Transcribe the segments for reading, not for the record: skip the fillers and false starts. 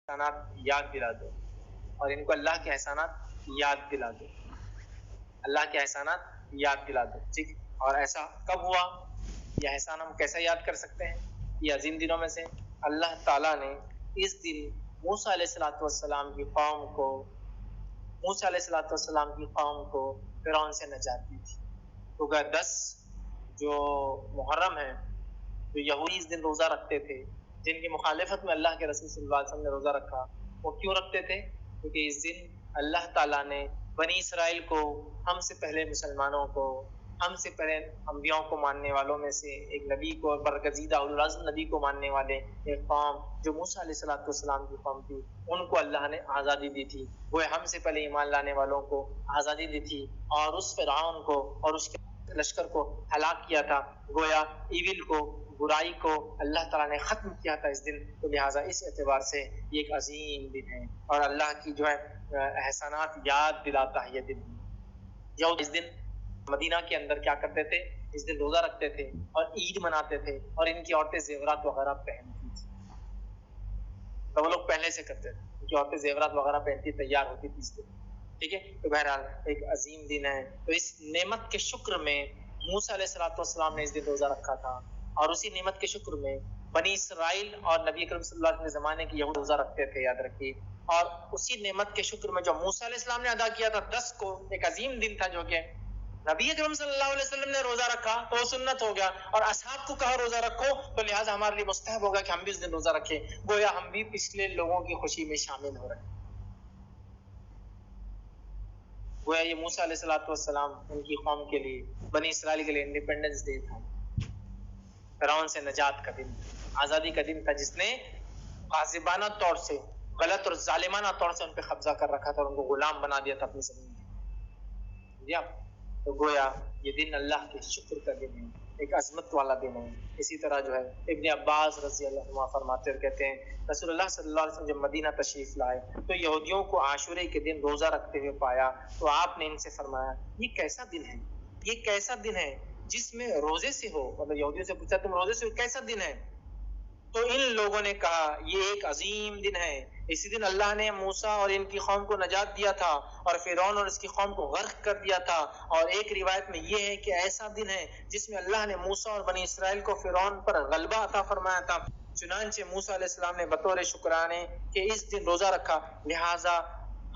احسانات یاد دلا دو اور ان کو اللہ کے احسانات یاد دلا دو، اللہ کے احسانات یاد دلا دو، ٹھیک۔ اور ایسا کب ہوا؟ یہ احسان ہم کیسے یاد کر سکتے ہیں؟ یہ عظیم دنوں میں سے اللہ تعالیٰ نے اس دن موسیٰ علیہ السلام کی قوم کو موسیٰ علیہ السلام کی قوم کو فرعون سے نجات دی تھی۔ تو 10 جو محرم ہے، جو یہودی اس دن روزہ رکھتے تھے، جن کی مخالفت میں اللہ کے رسول صلی اللہ علیہ وسلم نے روزہ رکھا، وہ کیوں رکھتے تھے؟ کیونکہ اس دن اللہ تعالیٰ نے بنی اسرائیل کو، ہم سے پہلے مسلمانوں کو، ہم سے پہلے انبیاء کو ماننے والوں میں سے ایک نبی کو، برگزیدہ اولو العزم نبی کو ماننے والے ایک قوم جو موسیٰ علیہ السلام کی قوم تھی، ان کو اللہ نے آزادی دی تھی۔ وہ ہم سے پہلے ایمان لانے والوں کو آزادی دی تھی اور اس فرعون کو اور اس کے لشکر کو ہلاک کیا تھا۔ گویا ایول کو، برائی کو اللہ تعالیٰ نے ختم کیا تھا اس دن۔ تو لہٰذا اس اعتبار سے یہ ایک عظیم دن ہے اور اللہ کی جو ہے احسانات یاد دلاتا ہے یہ دن۔ یہود اس دن مدینہ کے اندر کیا کرتے تھے؟ اس دن روزہ رکھتے تھے اور عید مناتے تھے اور ان کی عورتیں زیورات وغیرہ پہنتی تھی۔ تو وہ لوگ پہلے سے کرتے تھے، ان کی عورتیں زیورات وغیرہ پہنتی تیار ہوتی تھی اس دن، ٹھیک ہے۔ تو بہرحال ایک عظیم دن ہے۔ تو اس نعمت کے شکر میں موسیٰ علیہ السلام نے اس دن روزہ رکھا تھا اور اسی نعمت کے شکر میں بنی اسرائیل اور نبی اکرم صلی اللہ علیہ وسلم کے زمانے کے یہود روزہ رکھتے تھے، یاد رکھیے۔ اور اسی نعمت کے شکر میں جو موسیٰ علیہ السلام نے ادا کیا تھا 10 کو، ایک عظیم دن تھا جو کہ نبی اکرم صلی اللہ علیہ وسلم نے روزہ رکھا تو وہ سنت ہو گیا، اور اصحاب کو کہا روزہ رکھو تو لہٰذا ہمارے لیے مستحب ہوگا کہ ہم بھی اس دن روزہ رکھیں۔ گویا ہم بھی پچھلے لوگوں کی خوشی میں شامل ہو رہے ہیں۔ گویا یہ موسیٰ علیہ السلام ان کی قوم کے لیے، بنی اسرائیل کے لیے انڈیپینڈنس ڈے تھا، فرعون سے نجات کا دن، آزادی کا دن تھا، جس نے غاصبانہ طور سے، غلط اور ظالمانہ طور سے ان پہ قبضہ کر رکھا تھا اور ان کو غلام بنا دیا تھا اپنی زمین میں۔ جی تو گویا یہ دن اللہ کے شکر کا دن ہے، ایک عظمت والا دن ہے۔ اسی طرح جو ہے ابن عباس رضی اللہ عنہ فرماتے اور کہتے ہیں رسول اللہ صلی اللہ علیہ وسلم جب مدینہ تشریف لائے تو یہودیوں کو عاشورے کے دن روزہ رکھتے ہوئے پایا تو آپ نے ان سے فرمایا یہ کیسا دن ہے، یہ کیسا دن ہے جس میں روزے سے ہو؟ مطلب یہودیوں سے پوچھا تم روزے سے ہو، کیسا دن ہے؟ تو ان لوگوں نے کہا یہ ایک عظیم دن ہے، اسی دن اللہ نے موسیٰ اور ان کی قوم کو نجات دیا تھا اور فرعون اور اس کی قوم کو غرق کر دیا تھا، اور ایک روایت میں یہ ہے کہ ایسا دن ہے جس میں اللہ نے موسیٰ اور بنی اسرائیل کو فرعون پر غلبہ عطا فرمایا تھا۔ چنانچہ موسیٰ علیہ السلام نے بطور شکرانے کہ اس دن روزہ رکھا، لہٰذا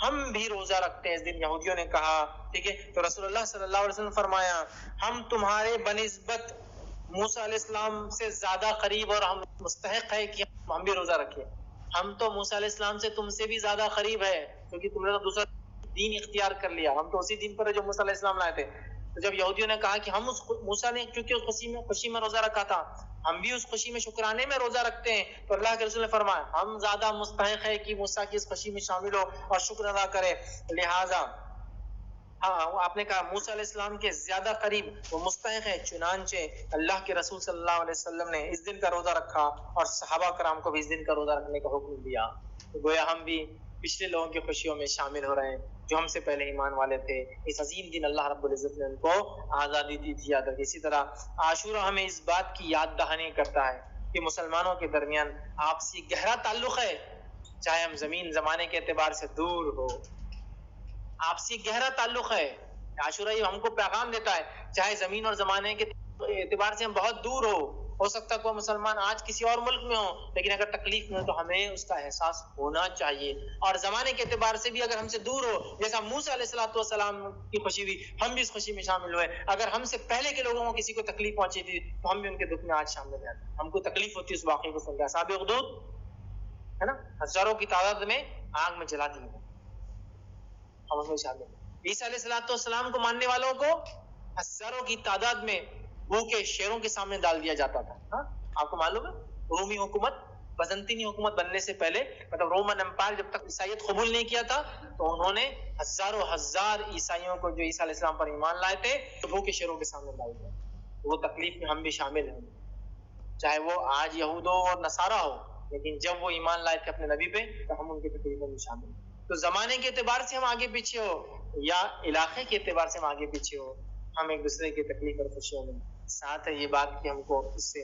ہم بھی روزہ رکھتے ہیں اس دن۔ یہودیوں نے کہا ٹھیک ہے، تو رسول اللہ صلی اللہ علیہ وسلم فرمایا ہم تمہارے بنسبت موسیٰ علیہ السلام سے زیادہ قریب اور ہم مستحق ہے کہ ہم بھی روزہ رکھیں۔ ہم تو موسیٰ علیہ السلام سے تم سے بھی زیادہ قریب ہے کیونکہ تم نے تو دوسرا دین اختیار کر لیا، ہم تو اسی دین پر ہے جو موسیٰ علیہ السلام لائے تھے۔ تو جب یہودیوں نے کہا کہ ہم اس موسیٰ نے کیونکہ اس خوشی میں روزہ رکھا تھا، ہم بھی اس خوشی میں شکرانے میں روزہ رکھتے ہیں، تو اللہ کے رسول نے فرمایا ہم زیادہ مستحق ہے کہ موسیٰ کی اس خوشی میں شامل ہو اور شکر ادا کرے، لہٰذا ہاں آپ نے کہا موسیٰ علیہ السلام کے زیادہ قریب وہ مستحق ہے۔ چنانچہ اللہ کے رسول صلی اللہ علیہ وسلم نے اس دن کا روزہ رکھا اور صحابہ کرام کو بھی اس دن کا روزہ رکھنے کا حکم دیا۔ تو گویا ہم بھی پچھلے لوگوں کی خوشیوں میں شامل ہو رہے ہیں جو ہم سے پہلے ایمان والے تھے۔ اس عظیم دن اللہ رب العزت نے ان کو آزادی دی تھی، یاد رکھیں۔ اسی طرح عاشورہ ہمیں اس بات کی یاد دہانی کرتا ہے کہ مسلمانوں کے درمیان آپسی گہرا تعلق ہے، چاہے ہم زمین زمانے کے اعتبار سے دور ہو، آپسی گہرا تعلق ہے۔ عاشورہ یہ ہم کو پیغام دیتا ہے چاہے زمین اور زمانے کے اعتبار سے ہم بہت دور ہو سکتا ہے کوئی مسلمان آج کسی اور ملک میں ہو، لیکن اگر تکلیف میں ہو تو ہمیں اس کا احساس ہونا چاہیے، اور زمانے کے اعتبار سے بھی اگر ہم سے دور ہو، جیسا موسیٰ علیہ السلام کی خوشی ہوئی ہم بھی اس خوشی میں شامل ہوئے، اگر ہم سے پہلے کے لوگوں کو کسی کو تکلیف پہنچی تھی تو ہم بھی ان کے دکھ میں آج شامل ہیں، ہم کو تکلیف ہوتی ہے اس واقعے کو سن کے۔ اصحاب اخدود ہے نا، ہزاروں کی تعداد میں آگ میں جلا دی گئی، ہم اس میں شامل ہیں۔ عیسیٰ علیہ السلام کو ماننے والوں کو ہزاروں کی تعداد میں بھوکے شیروں کے سامنے ڈال دیا جاتا تھا۔ ہاں آپ کو معلوم ہے رومی حکومت، بازنطینی حکومت بننے سے پہلے، مطلب رومن امپائر جب تک عیسائیت قبول نہیں کیا تھا تو انہوں نے ہزاروں ہزار عیسائیوں کو جو عیسیٰ علیہ السلام پر ایمان لائے تھے تو بھوکے شیروں کے سامنے ڈال دیا۔ وہ تکلیف میں ہم بھی شامل ہیں، چاہے وہ آج یہود ہو اور نصارہ ہو، لیکن جب وہ ایمان لائے تھے اپنے نبی پہ تو ہم ان کی تکلیفوں میں شامل ہیں۔ تو زمانے کے اعتبار سے ہم آگے پیچھے ہو یا علاقے کے اعتبار سے ہم آگے پیچھے ہو، ہم ایک دوسرے کی تکلیف اور خوشیوں میں ساتھ ہے۔ یہ بات کہ ہم کو اس سے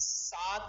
7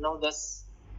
9, 10